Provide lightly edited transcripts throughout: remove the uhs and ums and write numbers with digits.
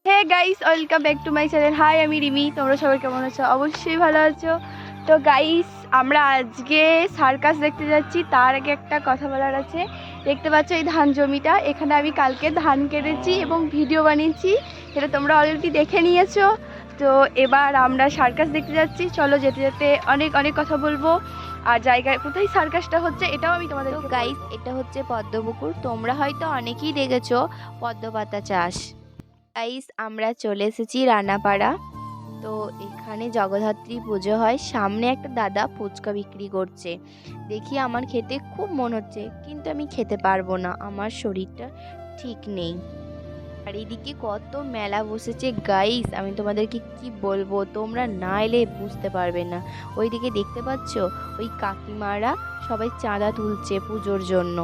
Hey guys, welcome back to my channel. Hi, আমি রিমি। তোমরা সবাই কেমন আছো? অবশ্যই ভালো আছো। তো গাইস, আমরা আজকে সার্কাস দেখতে যাচ্ছি। তার আগে একটা কথা বলার আছে। দেখতে পাচ্ছ এই ধান জমিটা, এখানে আমি কালকে ধান কেটেছি এবং ভিডিও বানিয়েছি, সেটা তোমরা অলরেডি দেখে নিয়েছো। তো এবার আমরা সার্কাস দেখতে যাচ্ছি। চলো, যেতে যেতে অনেক অনেক কথা বলবো। আর জায়গায় কোথায় সার্কাসটা হচ্ছে এটাও আমি তোমাদের গাইস, এটা হচ্ছে পদ্মপুকুর। তোমরা হয়তো অনেকেই দেখেছো পদ্মপাতা চাষ। গাইস, আমরা চলে এসেছি রানাপাড়া। তো এখানে জগদ্ধাত্রী পুজো হয়। সামনে একটা দাদা ফুচকা বিক্রি করছে। দেখি আমার খেতে খুব মন হচ্ছে, কিন্তু আমি খেতে পারবো না, আমার শরীরটা ঠিক নেই। আর এদিকে কত মেলা বসেছে গাইস, আমি তোমাদেরকে কি বলবো, তোমরা না এলে বুঝতে পারবে না। ওইদিকে দেখতে পাচ্ছ ওই কাকিমারা সবাই চাঁদা তুলছে পুজোর জন্য।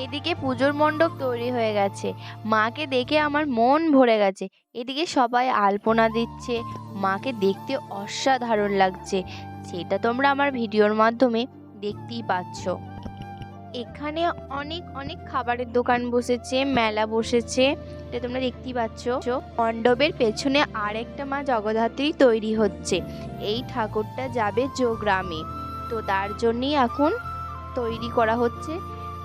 এদিকে পুজোর মণ্ডপ তৈরি হয়ে গেছে, মাকে দেখে আমার মন ভরে গেছে। এদিকে সবাই আলপনা দিচ্ছে, মাকে দেখতে অসাধারণ লাগছে। সেটা তোমরা আমার ভিডিওর মাধ্যমে দেখতেই পাচ্ছ। এখানে অনেক অনেক খাবারের দোকান বসেছে, মেলা বসেছে, এটা তোমরা দেখতেই পাচ্ছ। মণ্ডপের পেছনে আরেকটা মা জগদ্ধাত্রী তৈরি হচ্ছে। এই ঠাকুরটা যাবে গ্রামে, তো তার জন্যই এখন তৈরি করা হচ্ছে।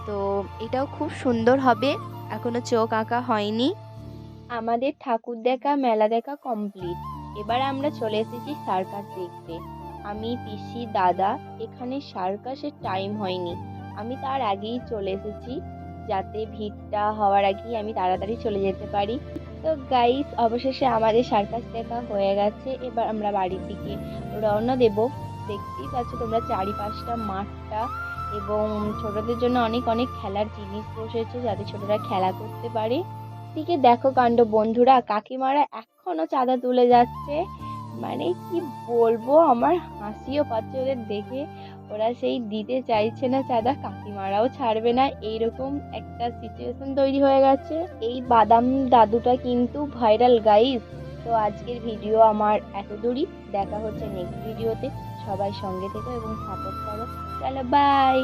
তো এটাও খুব সুন্দর হবে, এখনো চোখ আঁকা হয়নি। আমাদের ঠাকুর দেখা, মেলা দেখা কমপ্লিট। এবার আমরা চলে এসেছি সার্কাস দেখতে। আমি, পিসি, দাদা। এখানে সার্কাসের টাইম হয়নি, আমি তার আগেই চলে এসেছি, যাতে ভিড়টা হওয়ার আগেই আমি তাড়াতাড়ি চলে যেতে পারি। তো গাইস, অবশেষে আমাদের সার্কাস দেখা হয়ে গেছে। এবার আমরা বাড়ির দিকে রওনা দেব। দেখতেই পাচ্ছ তোমরা চারিপাশটা, মাঠটা, এবং ছোটদের জন্য অনেক অনেক খেলার জিনিস বসেছে, যাতে ছোটরা খেলা করতে পারে। দিকে দেখো কাণ্ড বন্ধুরা, কাকিমারা এখনো চাঁদা তুলে যাচ্ছে। মানে কি বলবো, আমার হাসিও পাচ্ছে ওদের দেখে। ওরা সেই দিতে চাইছে না চাঁদা, কাকিমারাও ছাড়বে না, এইরকম একটা সিচুয়েশন তৈরি হয়ে গেছে। এই বাদাম দাদুটা কিন্তু ভাইরাল গাইস। তো আজকের ভিডিও আমার এত দূরই, দেখা হচ্ছে নেক্সট ভিডিওতে। সবাই সঙ্গে থেকো এবং সাপোর্ট করো। চলো, বাই।